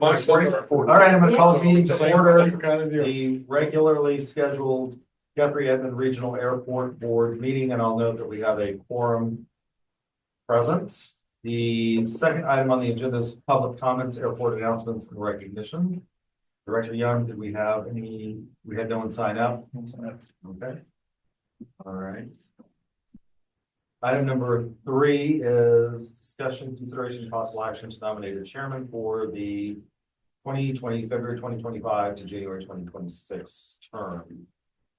All right, I'm going to call the meeting to order. The regularly scheduled Guthrie Edmond Regional Airport Board meeting, and I'll note that we have a quorum present. The second item on the agenda is public comments, airport announcements, and recognition. Director Young, did we have any? We had no one sign up. Okay. All right. Item number 3 is discussion, consideration, and possible action to nominate a chairman for the February 2025 to January 2026 term.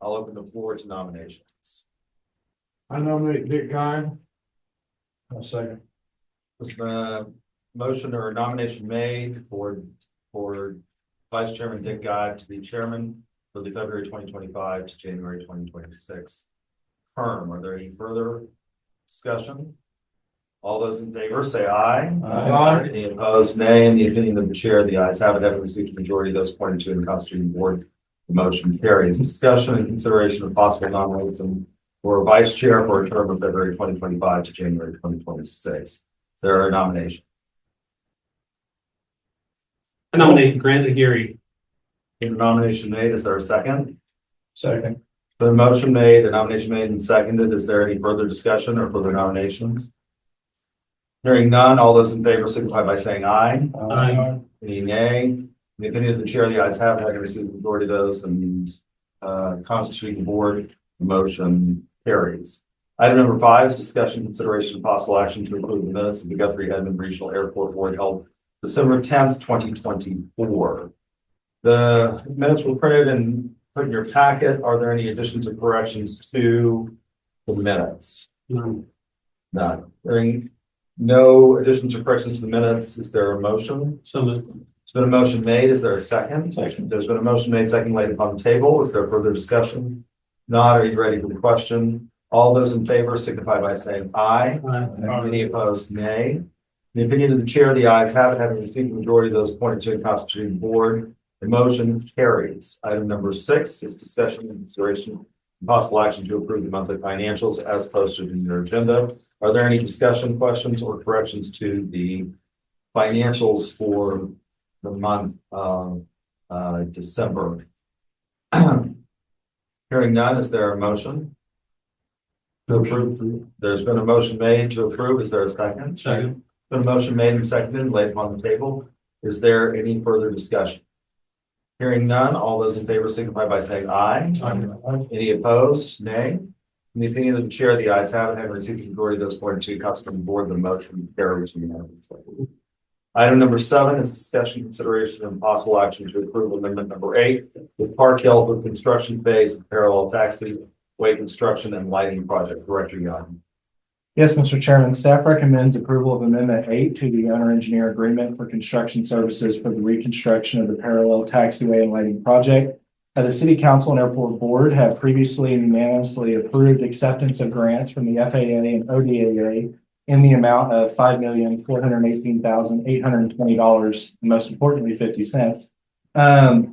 I'll open the floor to nominations. I nominate Dick Guy. I'll second. Was the motion or nomination made for Vice Chairman Dick Guy to be chairman for the February 2025 to January 2026 term? Are there any further discussion? All those in favor say aye. Aye. Any opposed, nay. In the opinion of the chair, the ayes have it. Having received a majority of those pointed to in the constituting board, the motion carries. Discussion and consideration of possible nomination for vice chair for a term of February 2025 to January 2026. Is there a nomination? I nominate Grant Gera. A nomination made. Is there a second? Second. The motion made, a nomination made and seconded. Is there any further discussion or further nominations? Hearing none, all those in favor signify by saying aye. Aye. Any nay? In the opinion of the chair, the ayes have it. Having received the majority of those and constituting the board, the motion carries. Item number 5 is discussion, consideration, and possible action to approve the minutes of the Guthrie Edmond Regional Airport Board held December 10th, 2024. The minutes were printed and put in your packet. Are there any additions or corrections to the minutes? None. None. Hearing no additions or corrections to the minutes, is there a motion? So moved. There's been a motion made. Is there a second? Second. There's been a motion made, second laid upon the table. Is there further discussion? Not. Are you ready for the question? All those in favor signify by saying aye. Aye. Any opposed, nay. In the opinion of the chair, the ayes have it. Having received the majority of those appointed to the constituting board, the motion carries. Item number 6 is discussion and consideration and possible action to approve the monthly financials as posted in your agenda. Are there any discussion, questions, or corrections to the financials for the month of December? Hearing none, is there a motion to approve? There's been a motion made to approve. Is there a second? Second. Been a motion made and seconded, laid upon the table. Is there any further discussion? Hearing none, all those in favor signify by saying aye. Aye. Any opposed? Nay. In the opinion of the chair, the ayes have it. Having received the majority of those pointed to constituting board, the motion carries unanimously. Item number 7 is discussion, consideration, and possible action to approve amendment number 8 with Park Hill for construction phase of parallel taxiway construction and lighting project. Director Young. Yes, Mr. Chairman, staff recommends approval of Amendment 8 to the owner-engineer agreement for construction services for the reconstruction of the parallel taxiway and lighting project. The City Council and Airport Board have previously unanimously approved acceptance of grants from the FAA and ODAA in the amount of $5,418,820, and most importantly, 50 cents.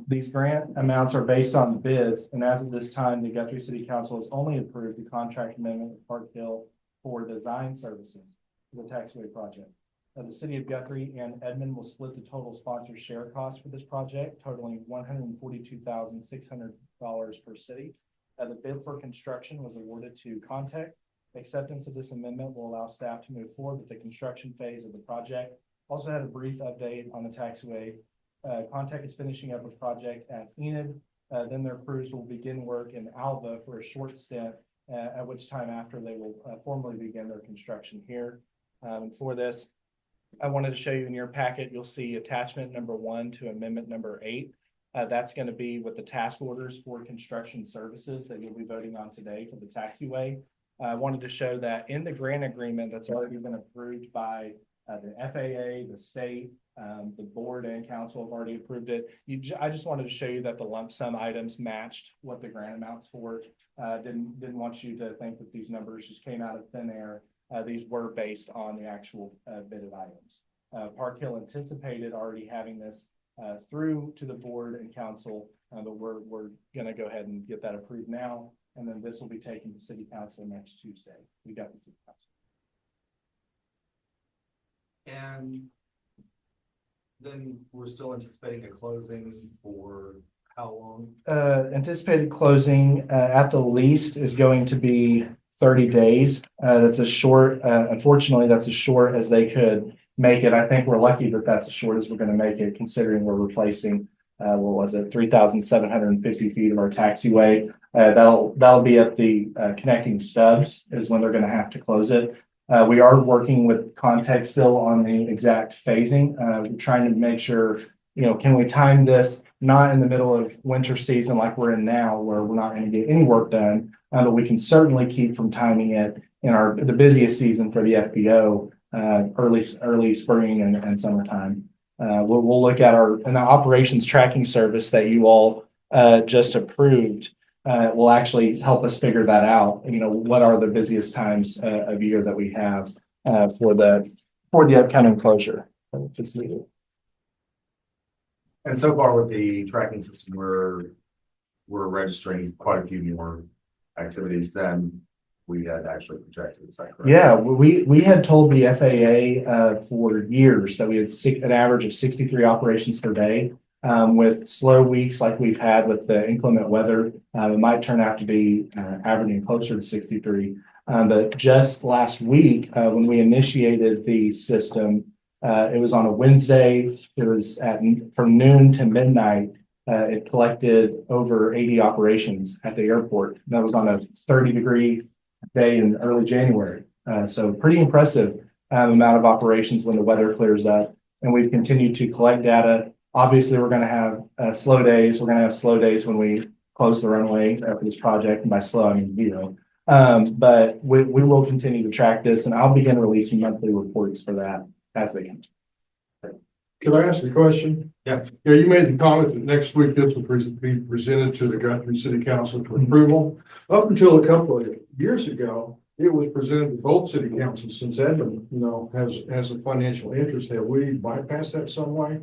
These grant amounts are based on bids, and as of this time, the Guthrie City Council has only approved the contract amendment with Park Hill for design services for the taxiway project. The City of Guthrie and Edmond will split the total sponsor share cost for this project, totaling $142,600 per city. The bid for construction was awarded to Contact. Acceptance of this amendment will allow staff to move forward with the construction phase of the project. Also had a brief update on the taxiway. Contact is finishing up a project at Enid. Then their crews will begin work in Alva for a short stint, at which time after they will formally begin their construction here. For this, I wanted to show you in your packet, you'll see attachment number 1 to amendment number 8. That's going to be with the task orders for construction services that you'll be voting on today for the taxiway. I wanted to show that in the grant agreement that's already been approved by the FAA, the state, the board and council have already approved it. I just wanted to show you that the lump sum items matched what the grant amounts for. Didn't want you to think that these numbers just came out of thin air. These were based on the actual bidded items. Park Hill anticipated already having this through to the board and council, but we're going to go ahead and get that approved now, and then this will be taken to City Council next Tuesday. We got the City Council. And Then we're still anticipating a closing for how long? Anticipated closing, at the least is going to be 30 days. That's as short, unfortunately, that's as short as they could make it. I think we're lucky that that's as short as we're gonna make it, considering we're replacing, what was it, 3,750 feet of our taxiway. That'll be at the, connecting stubs is when they're gonna have to close it. We are working with Context still on the exact phasing. We're trying to make sure, can we time this not in the middle of winter season like we're in now, where we're not going to get any work done, but we can certainly keep from timing it in the busiest season for the FBO, early spring and summertime. We'll look at the operations tracking service that you all just approved. Will actually help us figure that out. What are the busiest times of year that we have for the upcoming closure if it's needed. And so far with the tracking system, we're registering quite a few more activities than we had actually projected. Is that correct? Yeah, we had told the FAA for years that we had an average of 63 operations per day. With slow weeks like we've had with the inclement weather, it might turn out to be averaging closer to 63. But just last week, when we initiated the system, it was on a Wednesday. It was from noon to midnight. It collected over 80 operations at the airport. That was on a 30-degree day in early January. So pretty impressive amount of operations when the weather clears up. And we've continued to collect data. Obviously, we're going to have slow days. We're going to have slow days when we close the runway after this project. And by slow, I mean zero. But we will continue to track this, and I'll begin releasing monthly reports for that as they come. Could I ask a question? Yeah. Yeah, you made the comment that next week this will be presented to the Guthrie City Council for approval. Up until a couple of years ago, it was presented to both city councils since Edmond, has a financial interest. Have we bypassed that some way?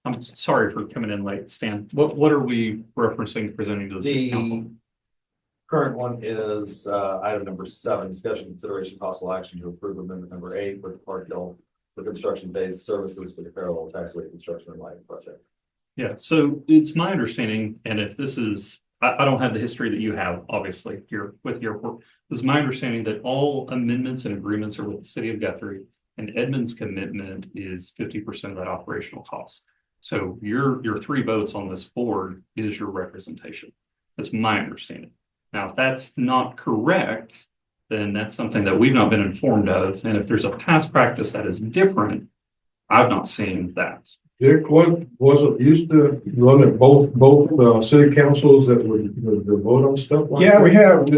I'm sorry for coming in late, Stan. What are we referencing presenting to the city council? Current one is item number 7, discussion consideration possible action to approve amendment number 8 with Park Hill for construction-based services for the parallel taxiway construction and lighting project. Yeah, so it's my understanding, and if this is, I don't have the history that you have, obviously, here with your work. This is my understanding that all amendments and agreements are with the city of Guthrie, and Edmond's commitment is 50% of that operational cost. So your 3 votes on this board is your representation. That's my understanding. Now, if that's not correct, then that's something that we've not been informed of. And if there's a past practice that is different, I've not seen that. Dick, what was it used to run at both city councils that would vote on stuff like Yeah, that? we have,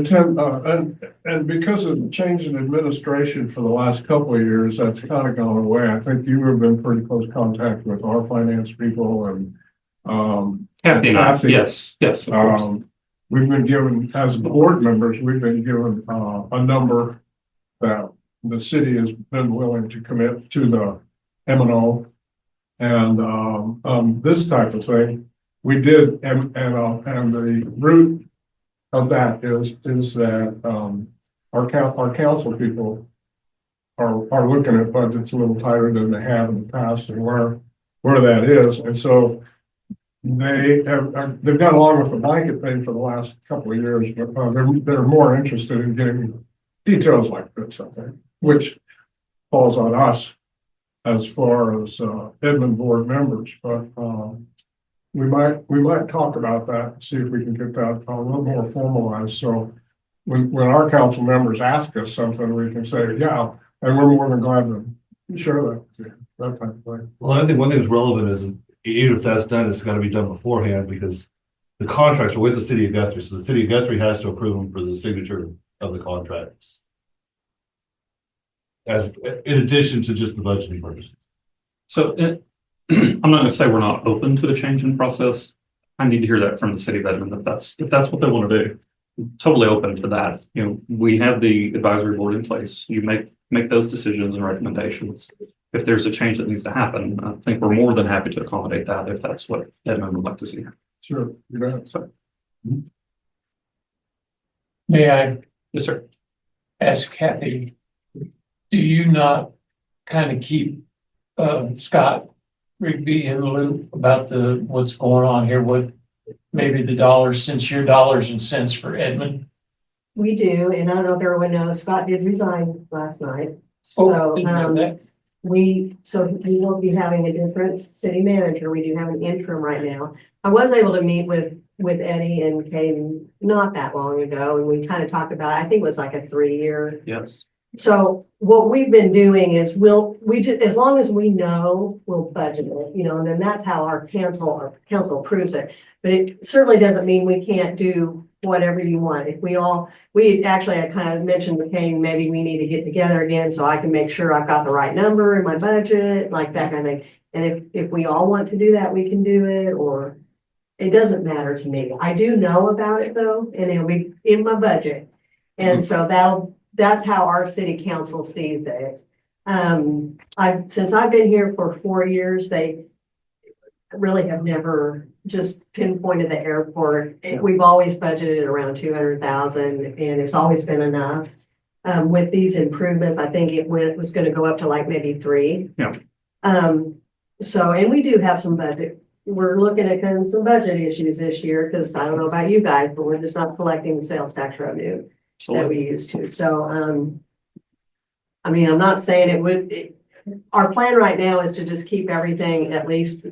and because of the change in administration for the last couple of years, that's kind of gone away. I think you have been pretty close contact with our finance people and Kathy and I, Kathy. yes, of course. We've been given, as board members, we've been given a number that the city has been willing to commit to the M&O. And this type of thing, we did, and the root of that is that our council people are looking at budgets a little tighter than they have in the past, and where that is, and so they've gone along with the blanket thing for the last couple of years, but they're more interested in getting details like this, I think, which falls on us as far as Edmond board members, but we might talk about that and see if we can get that a little more formalized. So when our council members ask us something, we can say, yeah, and we're more than glad to share that with you, that type of thing. Well, I think one thing that's relevant is even if that's done, it's got to be done beforehand because the contracts are with the city of Guthrie. So the city of Guthrie has to approve them for the signature of the contracts. As in addition to just the budgeting purposes. So I'm not going to say we're not open to a change in process. I need to hear that from the city of Edmond if that's what they want to do. I'm totally open to that. We have the advisory board in place. You make those decisions and recommendations. If there's a change that needs to happen, I think we're more than happy to accommodate that if that's what Edmond would like to see. Sure, you bet. So, May I yes, sir. ask Kathy, do you not kind of keep Scott we'd be in the loop about what's going on here, what maybe the dollars, since your dollars and cents for Edmond? We do, and I don't know if everyone knows, Scott did resign last night. Oh, So, didn't know that. we will be having a different city manager. We do have an interim right now. I was able to meet with Eddie and Caden not that long ago, and we kind of talked about, I think it was like a 3-year. Yes. So what we've been doing is as long as we know, we'll budget it, and then that's how our council approves it. But it certainly doesn't mean we can't do whatever you want. If we actually, I kind of mentioned to Kane, maybe we need to get together again so I can make sure I've got the right number in my budget, like that kind of thing. And if we all want to do that, we can do it, or it doesn't matter to me. I do know about it though, and it'll be in my budget. And so that's how our city council sees it. Since I've been here for 4 years, they really have never just pinpointed the airport. We've always budgeted around 200,000, and it's always been enough. With these improvements, I think it was going to go up to like maybe 3. Yeah. And we do have some budget. We're looking at kind of some budget issues this year because I don't know about you guys, but we're just not collecting the sales tax revenue that we used to. So, I mean, I'm not saying it would. Our plan right now is to just keep everything at least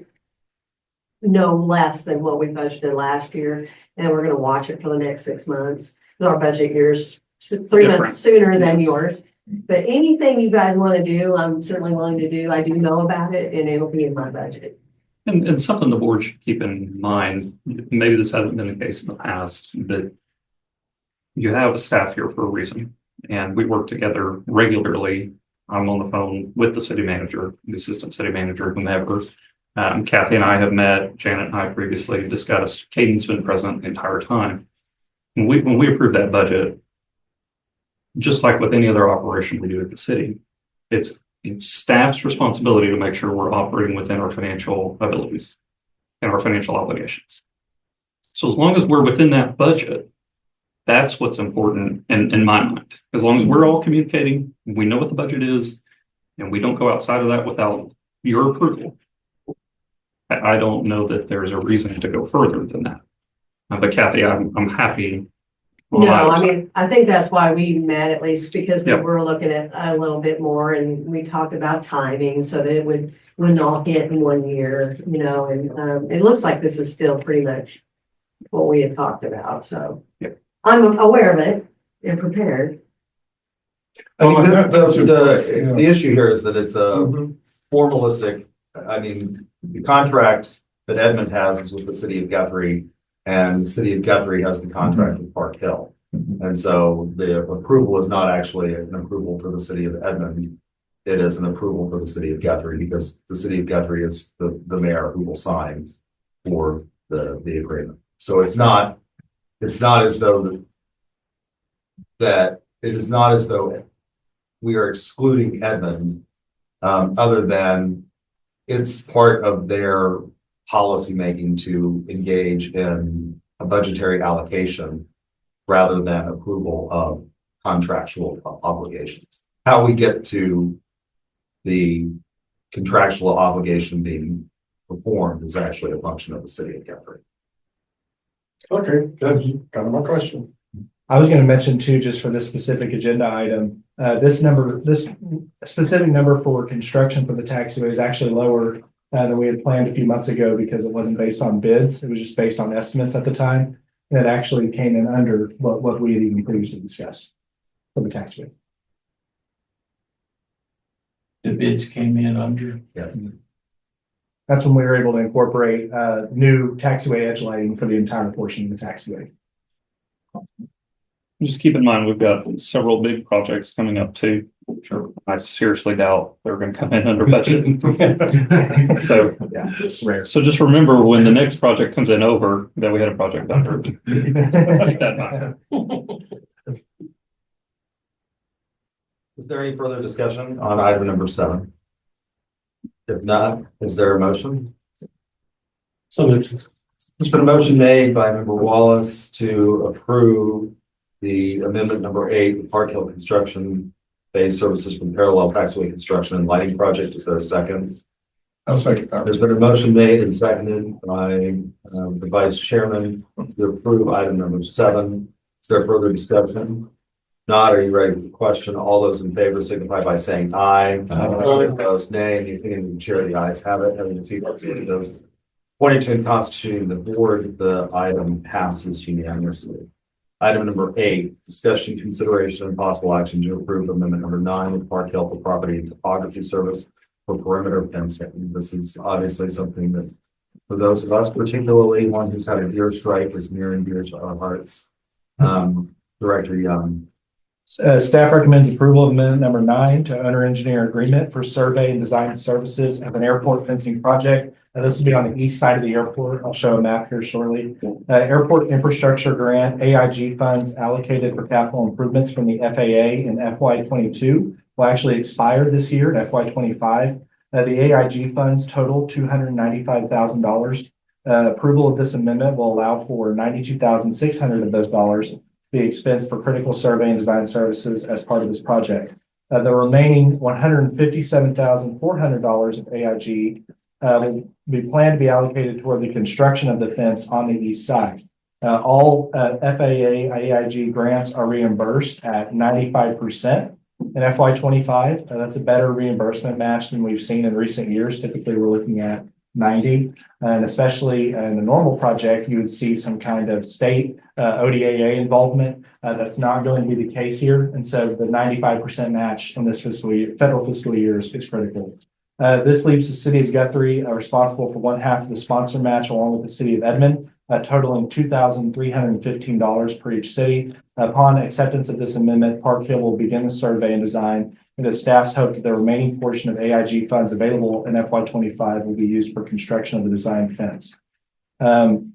no less than what we budgeted last year, and we're going to watch it for the next 6 months. Our budget year's 3 months sooner than yours. But anything you guys want to do, I'm certainly willing to do. I do know about it, and it'll be in my budget. And something the board should keep in mind, maybe this hasn't been the case in the past, but you have a staff here for a reason, and we work together regularly. I'm on the phone with the city manager, the assistant city manager, whomever. Kathy and I have met, Janet and I previously discussed. Caden's been present the entire time. When we approve that budget, just like with any other operation we do at the city, it's staff's responsibility to make sure we're operating within our financial abilities and our financial obligations. So as long as we're within that budget, that's what's important in my mind. As long as we're all communicating, we know what the budget is, and we don't go outside of that without your approval, I don't know that there's a reason to go further than that. But Kathy, I'm happy. No, I mean, I think that's why we met, at least because we were looking at a little bit more, and we talked about timing so that it wouldn't all hit in 1 year, and it looks like this is still pretty much what we had talked about. So I'm aware of it and prepared. I think the issue here is that it's a formalistic, I mean, the contract that Edmond has is with the city of Guthrie, and the city of Guthrie has the contract with Park Hill. And so the approval is not actually an approval for the city of Edmond. It is an approval for the city of Guthrie because the city of Guthrie is the mayor who will sign for the agreement. So it's not as though we are excluding Edmond, other than it's part of their policy making to engage in a budgetary allocation rather than approval of contractual obligations. How we get to the contractual obligation being performed is actually a function of the city of Guthrie. Okay, that's kind of my question. I was going to mention too, just for this specific agenda item, this specific number for construction for the taxiway is actually lower than we had planned a few months ago because it wasn't based on bids. It was just based on estimates at the time. And it actually came in under what we had even previously discussed for the taxiway. The bids came in under. Yes. That's when we were able to incorporate new taxiway edge lighting for the entire portion of the taxiway. Just keep in mind, we've got several big projects coming up too. Sure. I seriously doubt they're going to come in under budget. So, yeah, it's rare. So just remember when the next project comes in over, that we had a project under. Keep that in mind. Is there any further discussion on item number 7? If not, is there a motion? So There's been a motion made by Member Wallace to approve the amendment number 8, the Park Hill construction phase services from parallel taxiway construction and lighting project. Is there a second? I'll second that. There's been a motion made and seconded by the vice chairman to approve item number 7. Is there further discussion? Not, are you ready for the question? All those in favor signify by saying aye. Opposed, nay. Anything in the chair, the ayes have it. Having received those 22 and constituting the board, the item passes unanimously. Item number 8, discussion, consideration, and possible action to approve amendment number 9 of Park Hill Property and Topography Service for perimeter fencing. This is obviously something that, for those of us, particularly one who's had a deer strike, is near and dear to our hearts. Director Young. Staff recommends approval of amendment number 9 to owner engineer agreement for survey and design services of an airport fencing project. This will be on the east side of the airport. I'll show a map here shortly. Airport infrastructure grant AIG funds allocated for capital improvements from the FAA in FY22 will actually expire this year in FY25. The AIG funds total $295,000. Approval of this amendment will allow for $92,600 of those dollars be expensed for critical survey and design services as part of this project. The remaining $157,400 of AIG will be planned to be allocated toward the construction of the fence on the east side. All FAA AIG grants are reimbursed at 95% in FY25. That's a better reimbursement match than we've seen in recent years. Typically, we're looking at 90, and especially in a normal project, you would see some kind of state ODAA involvement. That's not going to be the case here, and so the 95% match in this fiscal year, federal fiscal year, is critical. This leaves the city of Guthrie responsible for one half of the sponsor match, along with the city of Edmond, totaling $2,315 per each city. Upon acceptance of this amendment, Park Hill will begin the survey and design. And the staff's hope that the remaining portion of AIG funds available in FY25 will be used for construction of the design fence. I'll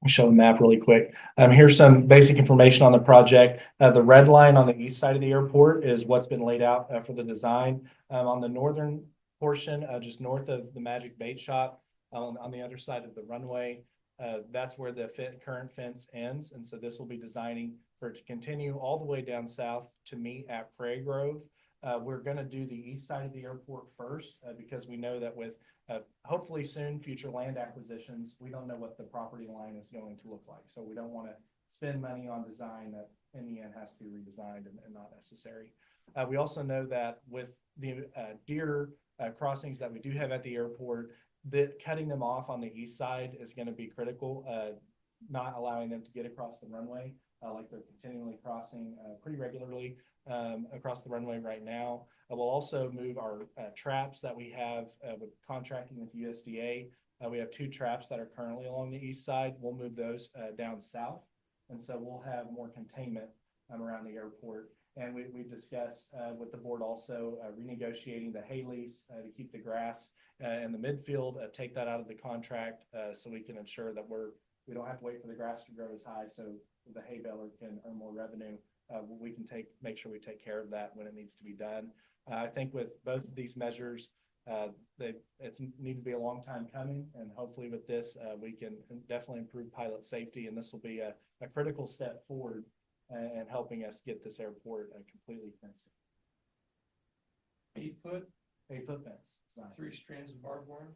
show the map really quick. Here's some basic information on the project. The red line on the east side of the airport is what's been laid out for the design. On the northern portion, just north of the Magic Bait Shop, on the other side of the runway, that's where the current fence ends. And so this will be designing for it to continue all the way down south to meet at Prairie Grove. We're going to do the east side of the airport first because we know that with hopefully soon future land acquisitions, we don't know what the property line is going to look like. So we don't want to spend money on design that in the end has to be redesigned and not necessary. We also know that with the deer crossings that we do have at the airport, that cutting them off on the east side is going to be critical, not allowing them to get across the runway like they're continually crossing pretty regularly across the runway right now. We'll also move our traps that we have with contracting with USDA. We have 2 traps that are currently along the east side. We'll move those down south. And so we'll have more containment around the airport. And we've discussed with the board also renegotiating the hay lease to keep the grass in the midfield, take that out of the contract so we can ensure that we don't have to wait for the grass to grow as high so the hay baler can earn more revenue. We can make sure we take care of that when it needs to be done. I think with both of these measures, it's need to be a long time coming, and hopefully with this, we can definitely improve pilot safety, and this will be a critical step forward and helping us get this airport completely fenced. 8 foot, 8-foot fence. 3 strands of barbed wire.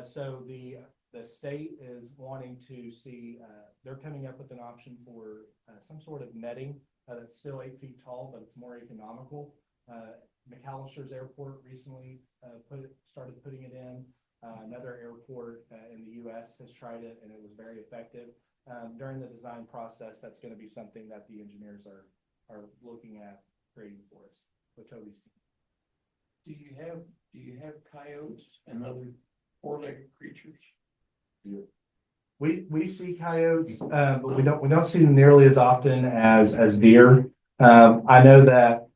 So the state is wanting to see, they're coming up with an option for some sort of netting that's still 8 feet tall, but it's more economical. McAllister's airport recently started putting it in. Another airport in the U.S. has tried it, and it was very effective. During the design process, that's going to be something that the engineers are looking at creating for us with Toby's team. Do you have coyotes and other 4-legged creatures? We see coyotes, but we don't see them nearly as often as deer. I know that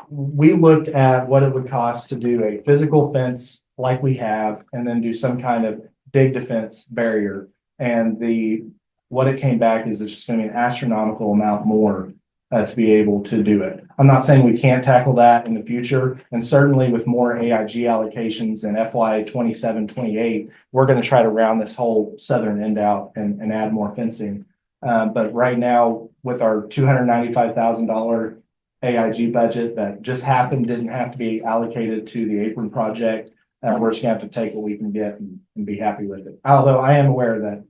we looked at what it would cost to do a physical fence like we have, and then do some kind of dig defense barrier. And what it came back is it's just going to be an astronomical amount more to be able to do it. I'm not saying we can't tackle that in the future, and certainly with more AIG allocations in FY 27, 28, we're going to try to round this whole southern end out and add more fencing. But right now, with our $295,000 AIG budget that just didn't have to be allocated to the apron project, we're just gonna have to take what we can get and be happy with it. Although I am aware that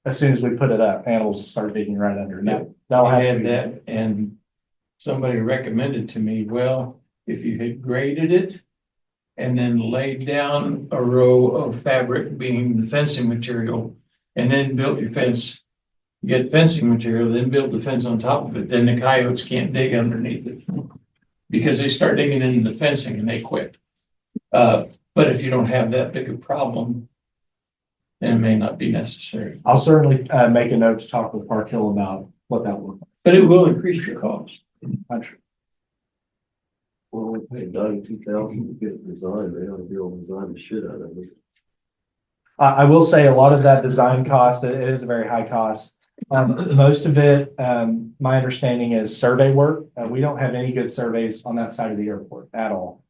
as soon as we put it up, animals will start digging right under. And that'll I have to had be- that and somebody recommended to me, well, if you had graded it and then laid down a row of fabric being the fencing material and then built your fence, you get fencing material, then build the fence on top of it, then the coyotes can't dig underneath it. Because they start digging into the fencing and they quit. But if you don't have that big a problem, then it may not be necessary, I'll certainly make a note to talk with Park Hill about what that will. but it will increase your cost. I'm sure. Well, we paid $92,000 to get it designed, they ought to be able to design the shit out of it. I will say a lot of that design cost, it is a very high cost. Most of it, my understanding is survey work. We don't have any good surveys on that side of the airport at all.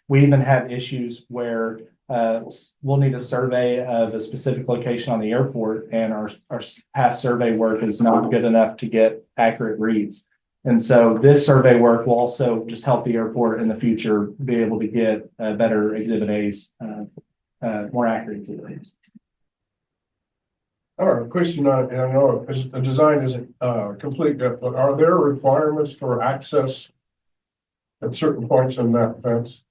We even have issues where we'll need a survey of a specific location on the airport, and our past survey work is not good enough to get accurate reads. And so this survey work will also just help the airport in the future be able to get better Exhibit A's, more accurate Exhibit A's. All right, question, I know the design isn't complete yet, but are there requirements for access at certain points in that fence?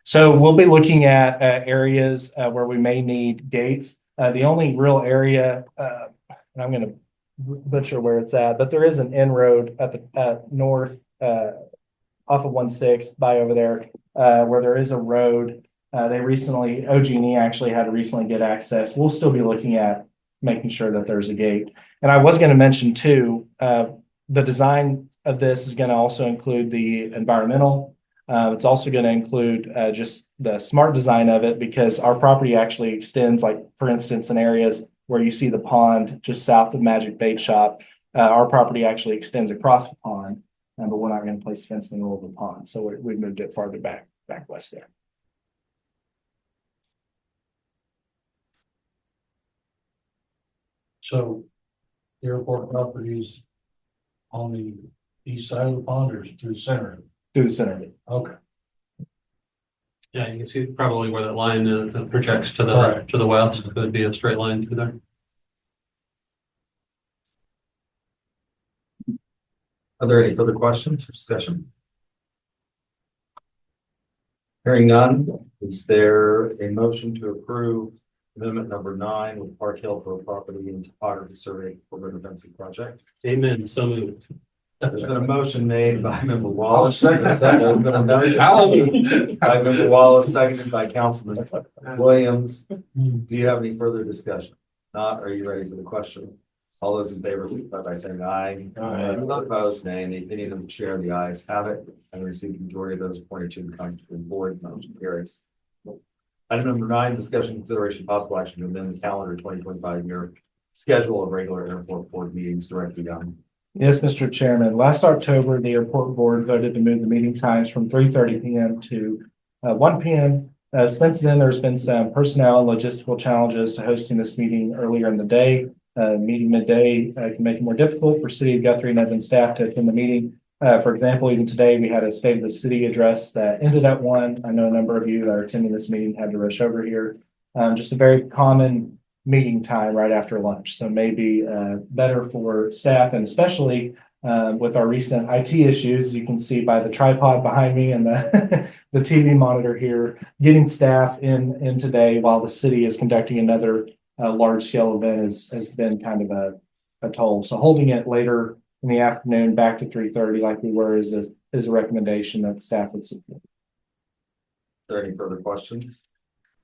So we'll be looking at areas where we may need gates. The only real area, and I'm going to butcher where it's at, but there is an inroad at the north off of 16 by over there where there is a road. They recently, OG&E actually had to recently get access. We'll still be looking at making sure that there's a gate. And I was going to mention too, the design of this is going to also include the environmental. It's also going to include just the smart design of it, because our property actually extends, like for instance, in areas where you see the pond just south of Magic Bait Shop, our property actually extends across the pond, but we're not going to place a fence in the middle of the pond. So we moved it farther back west there. So the airport properties on the east side of the pond or through the center? Through the center of it. Okay. Yeah, you can see probably where that line projects to Right. the west. It would be a straight line through there. Are there any further questions or discussion? Hearing none, is there a motion to approve amendment number 9 with Park Hill for a property and topography survey for river fencing project? Amen. So moved. There's been a motion made by Member Wallace. I'll second that. There's been a motion by Member Wallace, seconded by Councilman Williams. Do you have any further discussion? Not, are you ready for the question? All those in favor, signify by saying aye. Aye. Opposed, nay. In the opinion of the chair, the ayes have it, and received the majority of those appointed to the Constituent Board. Motion carries. Item number 9, discussion, consideration, possible action to amend the calendar 2025 year schedule of regular airport board meetings directly on. Yes, Mr. Chairman. Last October, the airport board voted to move the meeting times from 3:30 p.m. to 1 p.m. Since then, there's been some personnel and logistical challenges to hosting this meeting earlier in the day. Meeting midday can make it more difficult for City of Guthrie and Edmond staff to attend the meeting. For example, even today, we had a State of the City address that ended at 1. I know a number of you that are attending this meeting had to rush over here. Just a very common meeting time right after lunch. So maybe better for staff, and especially with our recent IT issues, you can see by the tripod behind me and the, the TV monitor here, getting staff in today while the city is conducting another large scale event has been kind of a toll. So holding it later in the afternoon back to 3:30 like we were is a recommendation that staff would support. Is there any further questions?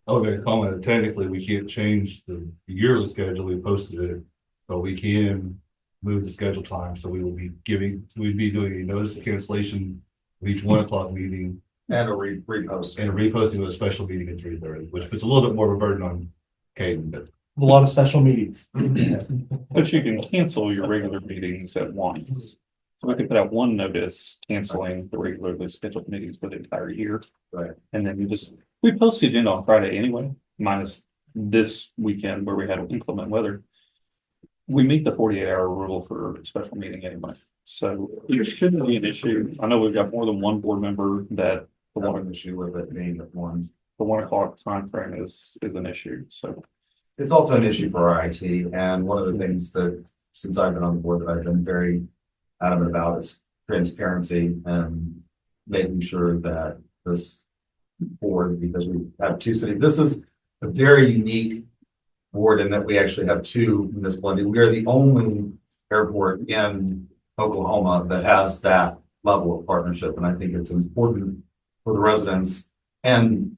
I was gonna comment, that technically, we can't change the yearly schedule, we posted it, but we can move the schedule time, so we'd be doing a notice of cancellation of each 1 o'clock meeting. And a repost. And a reposting of a special meeting at 3:30, which puts a little bit more of a burden on Caden, but. A lot of special meetings. But you can cancel your regular meetings at once. So we can put out one notice canceling the regularly scheduled meetings for the entire year. Right. And then we post the agenda on Friday anyway, minus this weekend where we had inclement weather. We meet the 48-hour rule for a special meeting anyway. So it shouldn't be an issue. I know we've got more than one board member that One issue with it being at 1. the 1 o'clock timeframe is an issue, so. It's also an issue for our IT, and one of the things that, since I've been on the board, that I've been very adamant about is transparency and making sure that this board, because we have two cities, this is a very unique board in that we actually have two municipal entities. We are the only airport in Oklahoma that has that level of partnership, and I think it's important for the residents and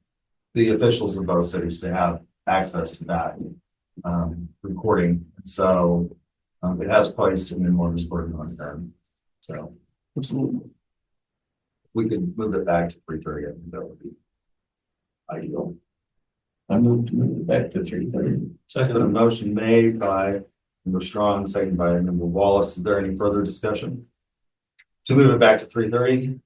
the officials of both cities to have access to that recording. So it has placed an enormous burden on them. So Absolutely. we could move it back to 3:30. I think that would be ideal. I moved to move it back to 3:30. There's been a motion made by Member Strong, seconded by Member Wallace. Is there any further discussion? To move it back to 3:30.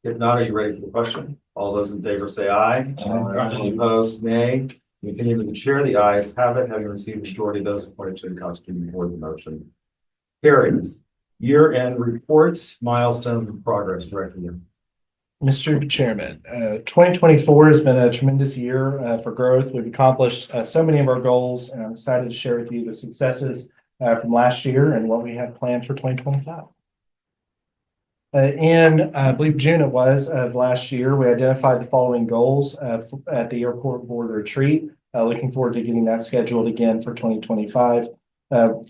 If not, are you ready for the question? All those in favor say aye. Any opposed, nay. In the opinion of the chair, the ayes have it, having received the majority of those appointed to the constituting board, the motion carries. Year-end report, milestone and progress, Director. Mr. Chairman, 2024 has been a tremendous year for growth. We've accomplished so many of our goals, and I'm excited to share with you the successes from last year and what we have planned for 2025. In, I believe June it was, of last year, we identified the following goals at the airport board retreat. Looking forward to getting that scheduled again for 2025.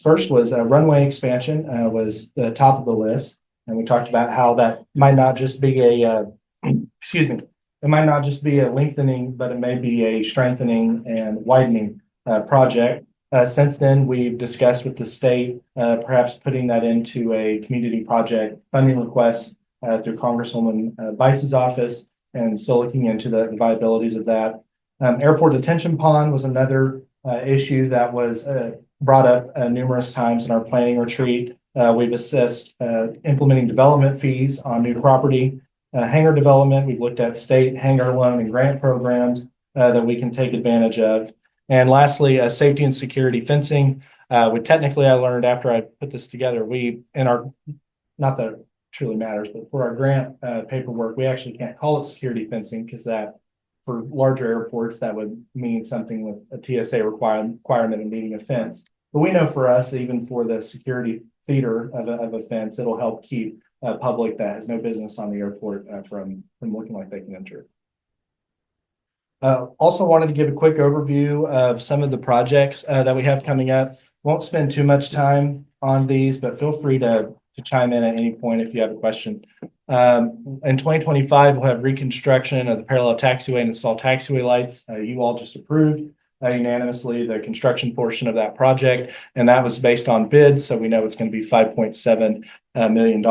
First was runway expansion was the top of the list. And we talked about how that might not just be a, excuse me, it might not just be a lengthening, but it may be a strengthening and widening project. Since then, we've discussed with the state, perhaps putting that into a community project funding request through Congresswoman Bice's office, and still looking into the viabilities of that. Airport detention pond was another issue that was brought up numerous times in our planning retreat. We've assessed implementing development fees on new property. Hangar development, we've looked at state hangar loan and grant programs that we can take advantage of. And lastly, safety and security fencing. Technically, I learned after I put this together, we, in our, not that it truly matters, but for our grant paperwork, we actually can't call it security fencing because that, for larger airports, that would mean something with a TSA requirement of needing a fence. But we know for us, even for the security theater of a fence, it'll help keep public that has no business on the airport from looking like they can enter. Also wanted to give a quick overview of some of the projects that we have coming up. Won't spend too much time on these, but feel free to chime in at any point if you have a question. In 2025, we'll have reconstruction of the parallel taxiway and install taxiway lights. You all just approved unanimously the construction portion of that project, and that was based on bids, so we know it's going to be $5.7 million.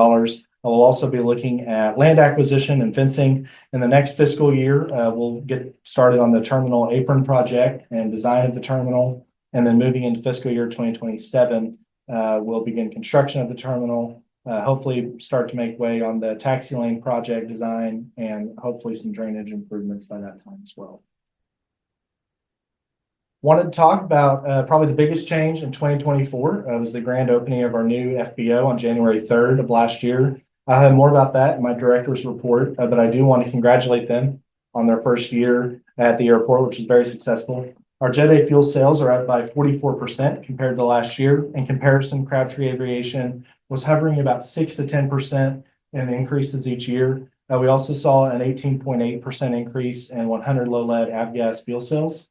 We'll also be looking at land acquisition and fencing. In the next fiscal year, we'll get started on the terminal apron project and design of the terminal. And then moving into fiscal year 2027, we'll begin construction of the terminal, hopefully start to make way on the taxi lane project design, and hopefully some drainage improvements by that time as well. Wanted to talk about probably the biggest change in 2024 was the grand opening of our new FBO on January 3rd of last year. I'll have more about that in my director's report, but I do want to congratulate them on their first year at the airport, which is very successful. Our Jet A fuel sales are up by 44% compared to last year. In comparison, Crabtree Aviation was hovering about 6 to 10% in increases each year. We also saw an 18.8% increase in 100 low lead avgas fuel sales.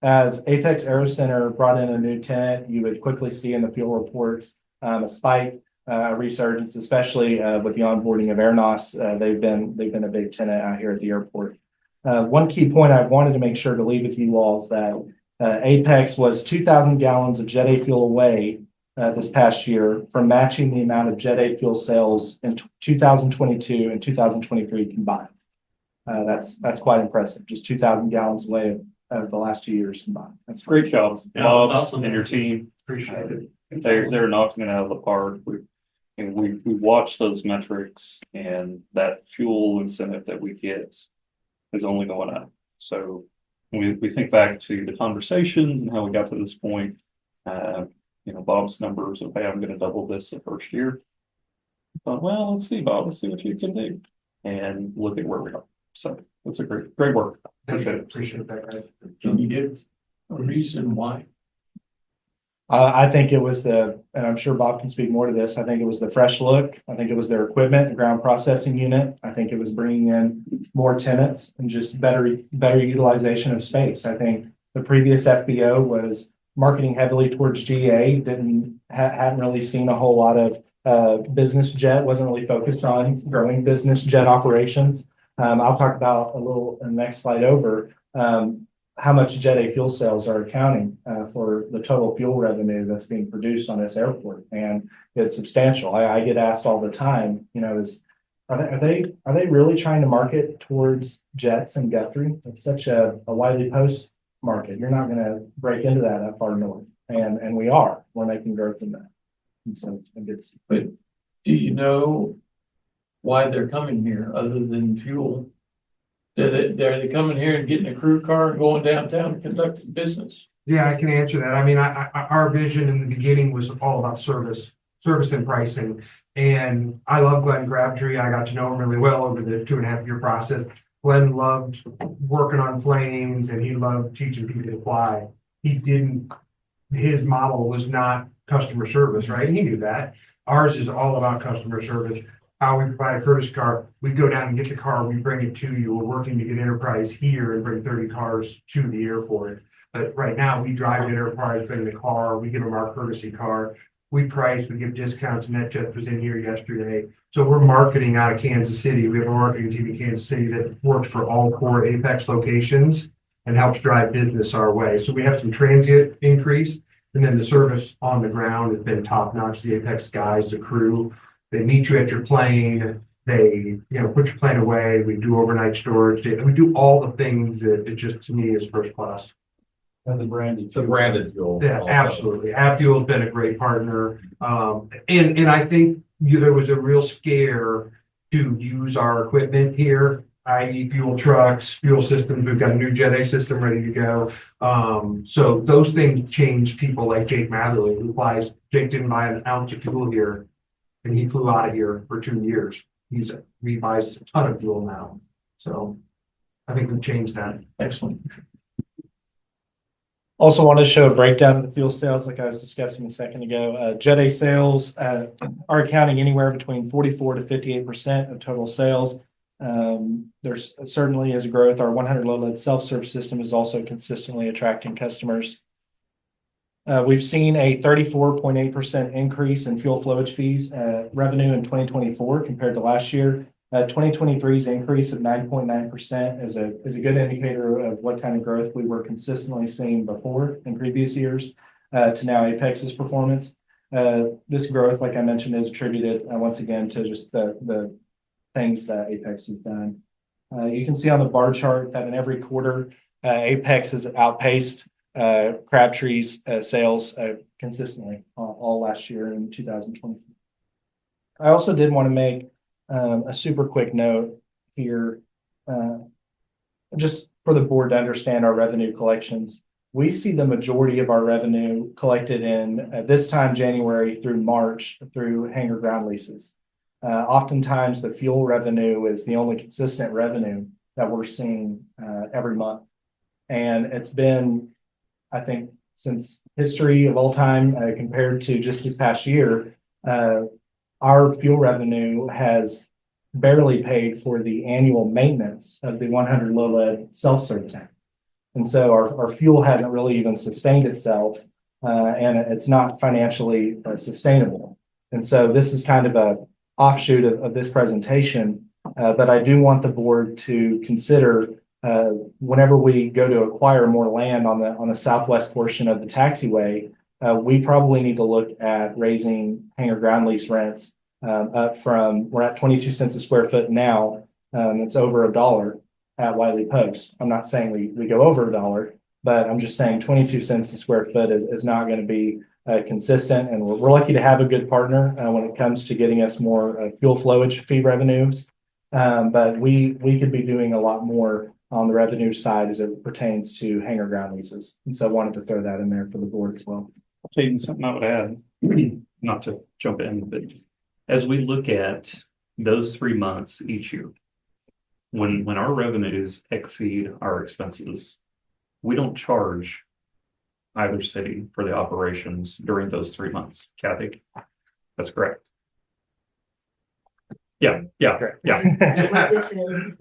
As Apex Aero Center brought in a new tenant, you would quickly see in the fuel reports a spike, a resurgence, especially with the onboarding of Airnos. They've been a big tenant out here at the airport. One key point I wanted to make sure to leave with you all is that Apex was 2,000 gallons of Jet A fuel away this past year from matching the amount of Jet A fuel sales in 2022 and 2023 combined. That's quite impressive. Just 2,000 gallons away of the last 2 years combined. That's Great job, Yeah, Bob, awesome. and your team. Appreciate it. They're knocking it out of the park. We watch those metrics, and that fuel incentive that we get is only going up. So when we think back to the conversations and how we got to this point, Bob's numbers of, hey, I'm going to double this the first year. But, well, let's see, Bob, let's see what you can do, and look at where we are. So That's a great work. Appreciate it. Appreciate that, guys. Can you give a reason why? I think it was and I'm sure Bob can speak more to this. I think it was the fresh look. I think it was their equipment, the ground processing unit. I think it was bringing in more tenants and just better utilization of space. I think the previous FBO was marketing heavily towards GA, hadn't really seen a whole lot of business jet, wasn't really focused on growing business jet operations. I'll talk about a little in the next slide over. How much Jet A fuel sales are accounting for the total fuel revenue that's being produced on this airport, and it's substantial. I get asked all the time, are they really trying to market towards jets and Guthrie? It's such a Wiley Post market. You're not going to break into that far north, and we're making growth in that. And so it's. But do you know why they're coming here other than fuel? Are they coming here and getting a crew car and going downtown and conducting business? Yeah, I can answer that. I mean, our vision in the beginning was all about service and pricing. And I love Glenn Crabtree. I got to know him really well over the 2.5-year process. Glenn loved working on planes and he loved teaching people to fly. His model was not customer service, right? He knew that. Ours is all about customer service. How we provide a courtesy car, we go down and get the car, we bring it to you. We're working to get Enterprise here and bring 30 cars to the airport. But right now we drive Enterprise, bring the car, we give them our courtesy car. We price, we give discounts. NetJet was in here yesterday. So we're marketing out of Kansas City. We have a marketing team in Kansas City that works for all core Apex locations and helps drive business our way. So we have some transient increase, and then the service on the ground has been top notch. The Apex guys, the crew, they meet you at your plane. They, put your plane away. We do overnight storage. We do all the things that it just, to me, is first class. And the branded. The branded fuel. Yeah, absolutely. AvFuel's been a great partner. And I think there was a real scare to use our equipment here, i.e. fuel trucks, fuel systems. We've got a new Jet A system ready to go. So those things change people like Jake Matherly, who flies. Jake didn't buy an ounce of fuel here, and he flew out of here for 2 years. He buys a ton of fuel now. So I think we've changed that. Excellent. Also wanted to show a breakdown of the fuel sales like I was discussing a second ago. Jet A sales are accounting anywhere between 44 to 58% of total sales. There's certainly is a growth. Our 100 low lead self-serve system is also consistently attracting customers. We've seen a 34.8% increase in fuel flowage fees revenue in 2024 compared to last year. 2023's increase of 9.9% is a good indicator of what kind of growth we were consistently seeing before in previous years to now Apex's performance. This growth, like I mentioned, is attributed once again to just the things that Apex has done. You can see on the bar chart that in every quarter, Apex has outpaced Crabtree's sales consistently all last year in 2020. I also did want to make a super quick note here, just for the board to understand our revenue collections. We see the majority of our revenue collected in this time, January through March, through hangar ground leases. Oftentimes the fuel revenue is the only consistent revenue that we're seeing every month. And it's been, I think, since history of all time, compared to just this past year, our fuel revenue has barely paid for the annual maintenance of the 100 low lead self-serve tank. And so our fuel hasn't really even sustained itself, and it's not financially sustainable. And so this is kind of a offshoot of this presentation, but I do want the board to consider whenever we go to acquire more land on the southwest portion of the taxiway, we probably need to look at raising hangar ground lease rents up from, we're at 22 cents a square foot now. It's over $1 at Wiley Post. I'm not saying we go over $1, but I'm just saying 22 cents a square foot is not going to be consistent. And we're lucky to have a good partner when it comes to getting us more fuel flowage fee revenues. But we could be doing a lot more on the revenue side as it pertains to hangar ground leases. And so I wanted to throw that in there for the board as well. Jaden, something I would add, not to jump in, but as we look at those 3 months each year, when our revenues exceed our expenses, we don't charge either city for the operations during those 3 months. Kathy? That's correct. Yeah. What this is.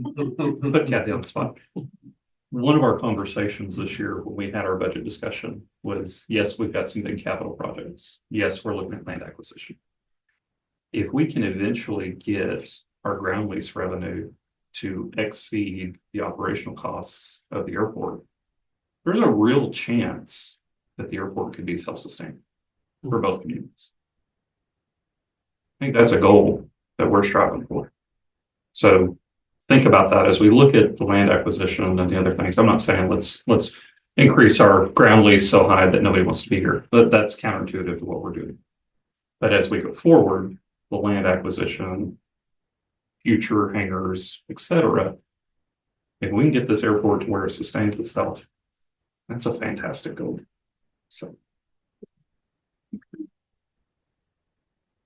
Put Kathy on the spot. One of our conversations this year when we had our budget discussion was, yes, we've got some big capital projects. Yes, we're looking at land acquisition. If we can eventually get our ground lease revenue to exceed the operational costs of the airport, there's a real chance that the airport could be self-sustaining for both communities. I think that's a goal that we're striving for. So think about that as we look at the land acquisition and the other things. I'm not saying let's increase our ground lease so high that nobody wants to be here, but that's counterintuitive to what we're doing. But as we go forward, the land acquisition, future hangars, etc., if we can get this airport to where it sustains itself, that's a fantastic goal. So.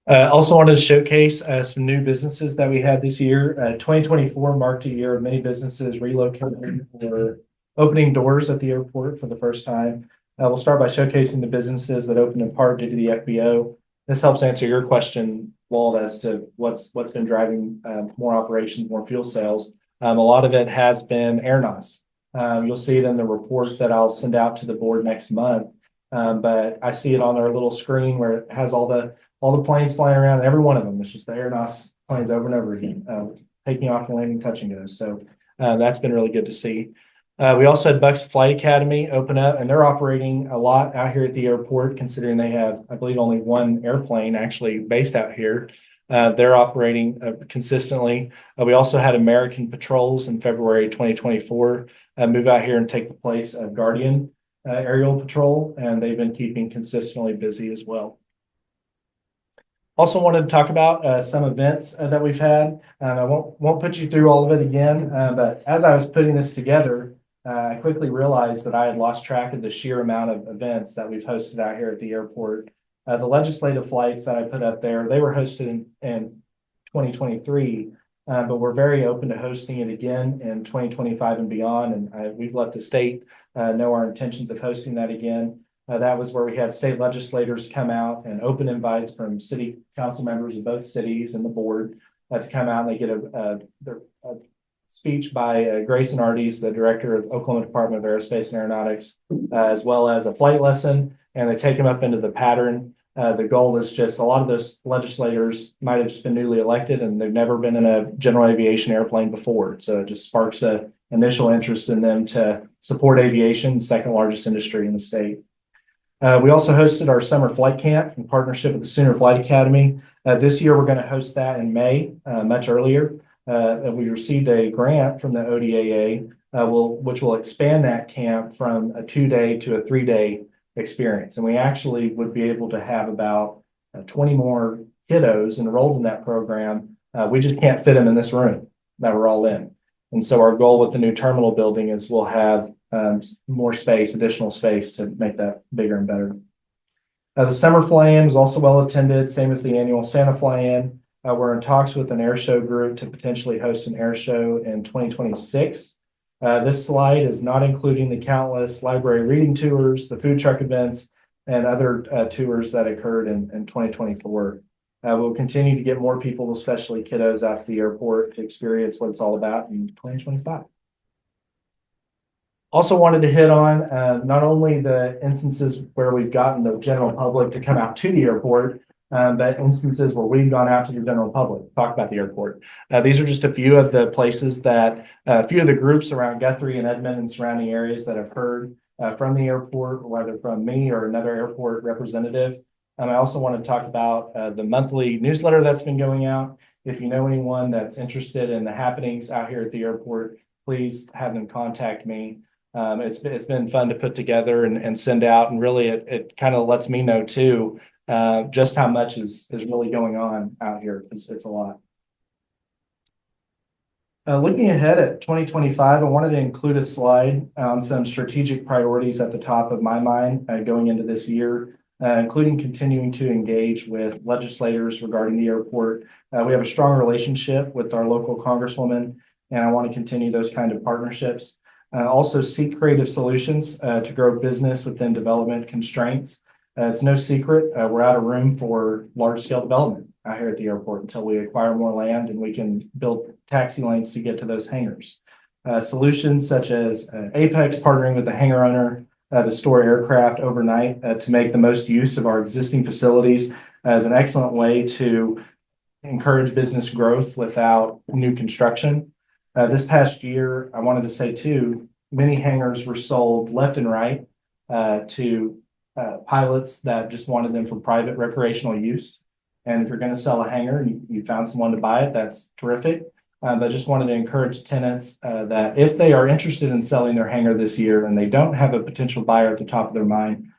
Also wanted to showcase some new businesses that we had this year. 2024 marked a year of many businesses relocating or opening doors at the airport for the first time. We'll start by showcasing the businesses that opened in part due to the FBO. This helps answer your question, Walt, as to what's been driving more operations, more fuel sales. A lot of it has been airnos. You'll see it in the report that I'll send out to the board next month. But I see it on our little screen where it has all the planes flying around, every one of them. It's just the airnos planes over and over again, taking off and landing, touching those. So that's been really good to see. We also had Bucks Flight Academy open up, and they're operating a lot out here at the airport, considering they have, I believe, only one airplane actually based out here. They're operating consistently. We also had American Patrols in February 2024 move out here and take the place of Guardian Aerial Patrol, and they've been keeping consistently busy as well. Also wanted to talk about some events that we've had. I won't put you through all of it again, but as I was putting this together, I quickly realized that I had lost track of the sheer amount of events that we've hosted out here at the airport. The legislative flights that I put up there, they were hosted in 2023, but we're very open to hosting it again in 2025 and beyond. And we've let the state know our intentions of hosting that again. That was where we had state legislators come out and open invites from city council members of both cities and the board to come out, and they get a speech by Grayson Arties, the director of Oklahoma Department of Aerospace and Aeronautics, as well as a flight lesson, and they take them up into the pattern. The goal is just a lot of those legislators might have just been newly elected and they've never been in a general aviation airplane before. So it just sparks an initial interest in them to support aviation, second largest industry in the state. We also hosted our summer flight camp in partnership with the Sooner Flight Academy. This year, we're going to host that in May, much earlier. We received a grant from the ODAA, which will expand that camp from a 2-day to a 3-day experience. And we actually would be able to have about 20 more kiddos enrolled in that program. We just can't fit them in this room that we're all in. And so our goal with the new terminal building is we'll have more space, additional space to make that bigger and better. The summer fly-in was also well attended, same as the annual Santa fly-in. We're in talks with an air show group to potentially host an air show in 2026. This slide is not including the countless library reading tours, the food truck events, and other tours that occurred in 2024. We'll continue to get more people, especially kiddos, out to the airport to experience what it's all about in 2025. Also wanted to hit on not only the instances where we've gotten the general public to come out to the airport, but instances where we've gone out to the general public, talk about the airport. These are just a few of the places that, a few of the groups around Guthrie and Edmond and surrounding areas that have heard from the airport, whether from me or another airport representative. I also want to talk about the monthly newsletter that's been going out. If you know anyone that's interested in the happenings out here at the airport, please have them contact me. It's been fun to put together and send out, and really it kind of lets me know too just how much is really going on out here. It's a lot. Looking ahead at 2025, I wanted to include a slide on some strategic priorities at the top of my mind going into this year, including continuing to engage with legislators regarding the airport. We have a strong relationship with our local congresswoman, and I want to continue those kind of partnerships. Also seek creative solutions to grow business within development constraints. It's no secret, we're out of room for large scale development out here at the airport until we acquire more land and we can build taxi lanes to get to those hangars. Solutions such as Apex partnering with the hangar owner to store aircraft overnight to make the most use of our existing facilities as an excellent way to encourage business growth without new construction. This past year, I wanted to say too, many hangars were sold left and right to pilots that just wanted them for private recreational use. And if you're going to sell a hangar and you found someone to buy it, that's terrific. But just wanted to encourage tenants that if they are interested in selling their hangar this year and they don't have a potential buyer at the top of their mind,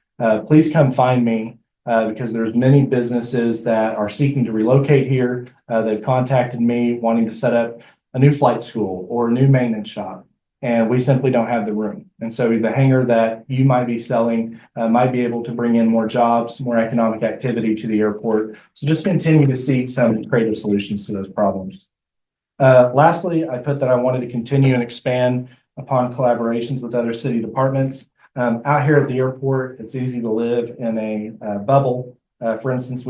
please come find me because there's many businesses that are seeking to relocate here. They've contacted me wanting to set up a new flight school or a new maintenance shop, and we simply don't have the room. And so the hangar that you might be selling might be able to bring in more jobs, more economic activity to the airport. So just continue to seek some creative solutions to those problems. Lastly, I put that I wanted to continue and expand upon collaborations with other city departments. Out here at the airport, it's easy to live in a bubble. For instance,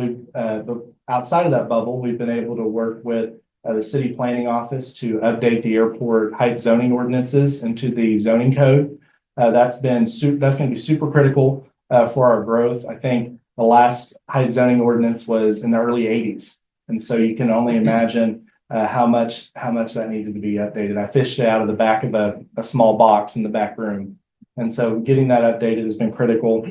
outside of that bubble, we've been able to work with the city planning office to update the airport height zoning ordinances into the zoning code. That's going to be super critical for our growth. I think the last height zoning ordinance was in the early 80s. And so you can only imagine how much that needed to be updated. I fished it out of the back of a small box in the back room. And so getting that updated has been critical.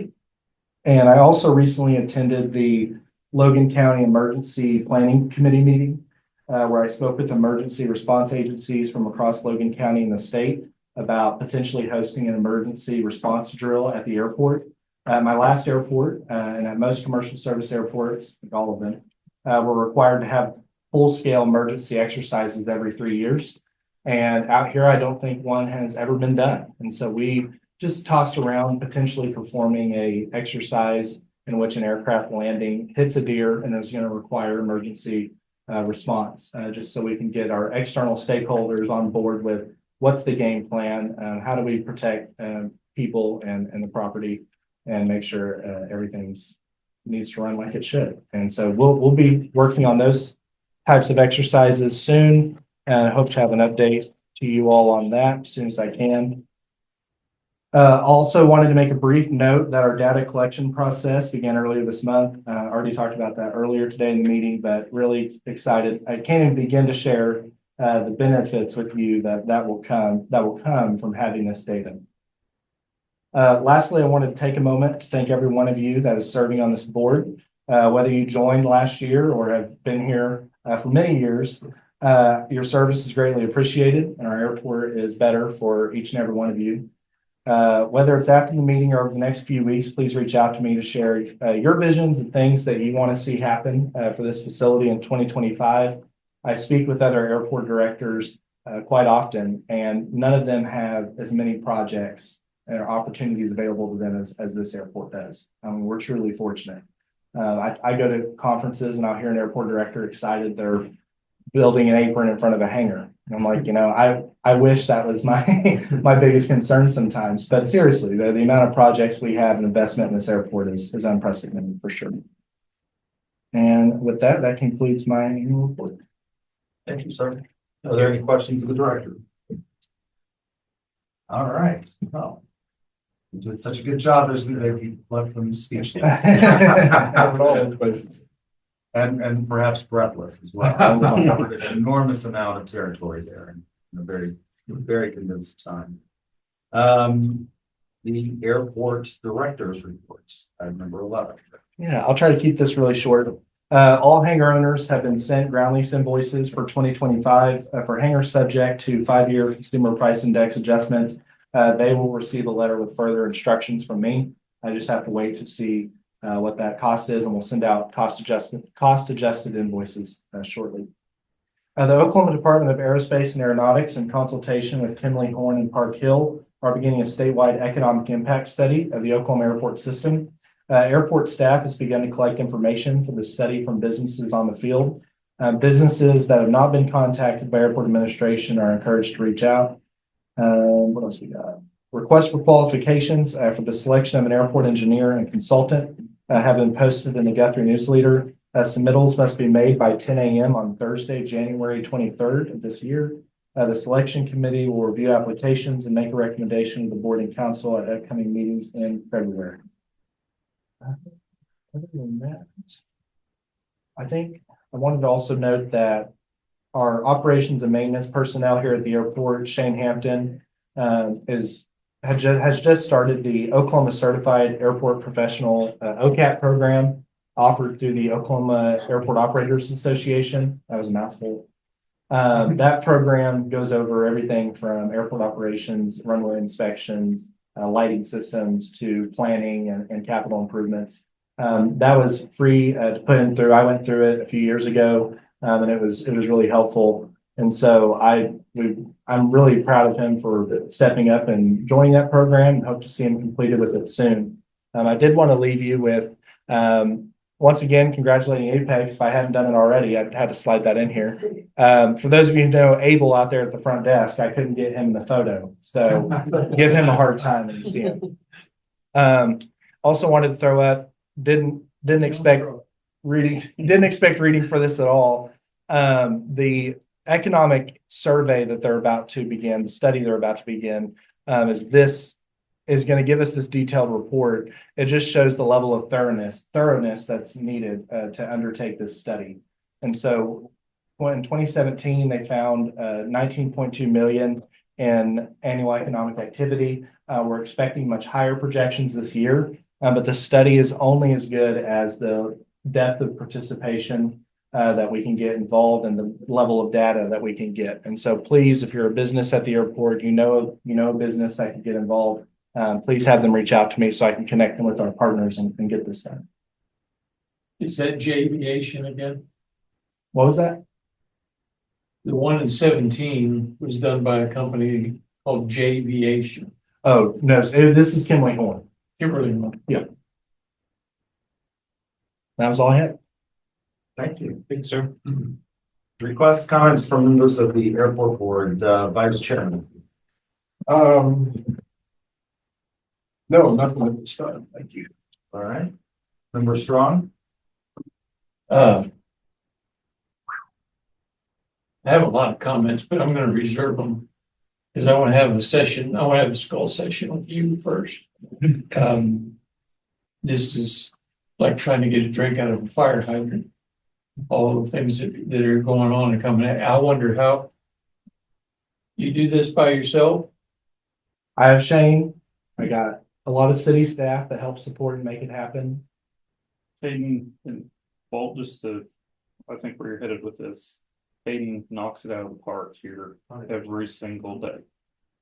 And I also recently attended the Logan County Emergency Planning Committee meeting, where I spoke with emergency response agencies from across Logan County and the state about potentially hosting an emergency response drill at the airport. At my last airport, and at most commercial service airports, like all of them, we're required to have full-scale emergency exercises every 3 years. And out here, I don't think one has ever been done. And so we just tossed around potentially performing a exercise in which an aircraft landing hits a deer and is going to require emergency response, just so we can get our external stakeholders on board with what's the game plan, how do we protect people and the property and make sure everything needs to run like it should. And so we'll be working on those types of exercises soon, and I hope to have an update to you all on that as soon as I can. Also wanted to make a brief note that our data collection process began earlier this month. Already talked about that earlier today in the meeting, but really excited. I can't even begin to share the benefits with you that will come from having this data. Lastly, I wanted to take a moment to thank every one of you that is serving on this board. Whether you joined last year or have been here for many years, your service is greatly appreciated, and our airport is better for each and every one of you. Whether it's after the meeting or over the next few weeks, please reach out to me to share your visions and things that you want to see happen for this facility in 2025. I speak with other airport directors quite often, and none of them have as many projects or opportunities available to them as this airport does. We're truly fortunate. I go to conferences and I'll hear an airport director excited they're building an apron in front of a hangar. And I'm like, I wish that was my biggest concern sometimes. But seriously, the amount of projects we have and investment in this airport is unprecedented for sure. And with that, that concludes my annual report. Thank you, sir. Are there any questions of the director? All right. Well, you did such a good job. You left them speechless. And perhaps breathless as well. We covered an enormous amount of territory there in a very condensed time. The airport director's reports, item number 11. Yeah, I'll try to keep this really short. All hangar owners have been sent ground lease invoices for 2025 for hangars subject to 5-year consumer price index adjustments. They will receive a letter with further instructions from me. I just have to wait to see what that cost is, and we'll send out cost adjusted invoices shortly. The Oklahoma Department of Aerospace and Aeronautics, in consultation with Kimley Horn and Park Hill, are beginning a statewide economic impact study of the Oklahoma airport system. Airport staff has begun to collect information for the study from businesses on the field. Businesses that have not been contacted by airport administration are encouraged to reach out. What else we got? Requests for qualifications for the selection of an airport engineer and consultant have been posted in the Guthrie newsletter. Submittals must be made by 10 a.m. on Thursday, January 23rd of this year. The selection committee will review applications and make a recommendation to the board and council at upcoming meetings in February. Other than that, I think I wanted to also note that our operations and maintenance personnel here at the airport, Shane Hampton, has just started the Oklahoma Certified Airport Professional OCAP program offered through the Oklahoma Airport Operators Association. That was a mouthful. That program goes over everything from airport operations, runway inspections, lighting systems to planning and capital improvements. That was free to put in through. I went through it a few years ago, and it was really helpful. And so I'm really proud of him for stepping up and joining that program, and hope to see him completed with it soon. I did want to leave you with once again congratulating Apex. If I hadn't done it already, I had to slide that in here. For those of you who know Abel out there at the front desk, I couldn't get him in the photo, so give him a hard time when you see him. Also wanted to throw up. Didn't expect reading for this at all. The economic survey that they're about to begin, the study they're about to begin, is going to give us this detailed report. It just shows the level of thoroughness that's needed to undertake this study. And so in 2017, they found 19.2 million in annual economic activity. We're expecting much higher projections this year, but the study is only as good as the depth of participation that we can get involved and the level of data that we can get. And so please, if you're a business at the airport, you know a business that can get involved, please have them reach out to me so I can connect them with our partners and get this done. Is that J-Aviation again? What was that? The one in 17 was done by a company called J-Aviation. Oh, no, this is Kimley Horn. Kimberly. Yeah. That was all I had. Thank you. Thank you, sir. Requests, comments from members of the airport board, Vice Chairman. No, nothing at this time. Thank you. All right. Member Strong. I have a lot of comments, but I'm going to reserve them because I want to have a session. I want to have a skull session with you first. This is like trying to get a drink out of a fire hydrant. All the things that are going on and coming at. I wonder how you do this by yourself. I have Shane. I got a lot of city staff that help support and make it happen. Hayden and Walt, I think where you're headed with this, Hayden knocks it out of the park here every single day.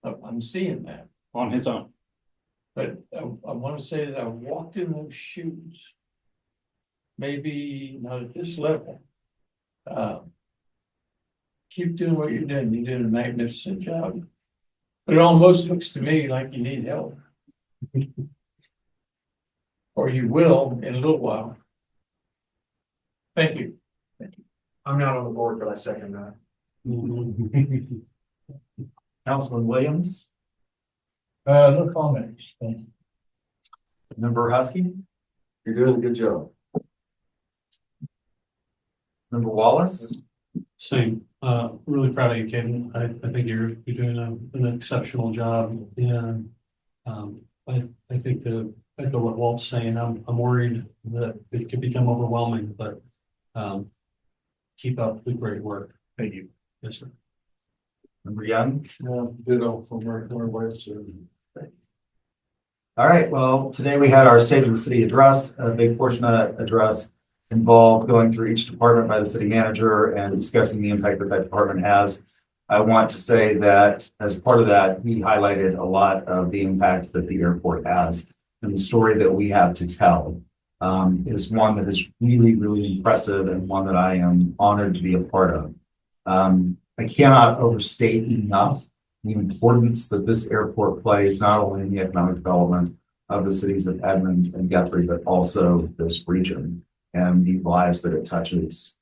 I'm seeing that on his own. But I want to say that I walked in those shoes. Maybe not at this level. Keep doing what you're doing. You're doing a magnificent job. But it almost looks to me like you need help. Or you will in a little while. Thank you. I'm not on the board, but I second that. Councilman Williams. No comments. Thank you. Member Husky. You're doing a good job. Member Wallace. Same. Really proud of you, Caden. I think you're doing an exceptional job. And I think to echo what Walt's saying, I'm worried that it could become overwhelming, but keep up the great work. Thank you. Yes, sir. Member Young. Ditto from where West. All right, well, today we had our State of the City address. A big portion of that address involved going through each department by the city manager and discussing the impact that department has. I want to say that as part of that, he highlighted a lot of the impact that the airport has, and the story that we have to tell is one that is really, really impressive and one that I am honored to be a part of. I cannot overstate enough the importance that this airport plays, not only in the economic development of the cities of Edmond and Guthrie, but also this region and the lives that it touches.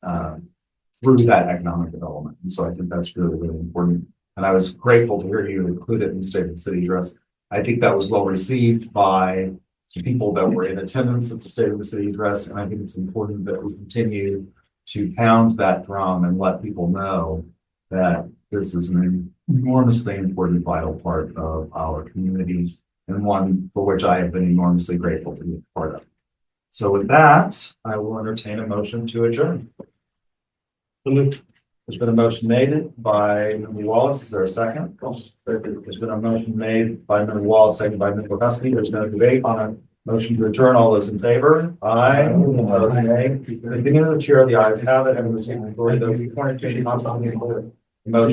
through that economic development. And so I think that's really, really important. And I was grateful to hear you include it in the State of the City address. I think that was well received by the people that were in attendance at the State of the City address. And I think it's important that we continue to pound that drum and let people know that this is an enormously important, vital part of our community and one for which I have been enormously grateful to be a part of. So with that, I will entertain a motion to adjourn. There's been a motion made by Member Wallace. Is there a second? There's been a motion made by Member Wallace, seconded by Member Husky. There's no debate on a motion to adjourn. All those in favor? Aye. Opposed, nay. In the opinion of the chair, the ayes have it, and we receive the authority of those. Motion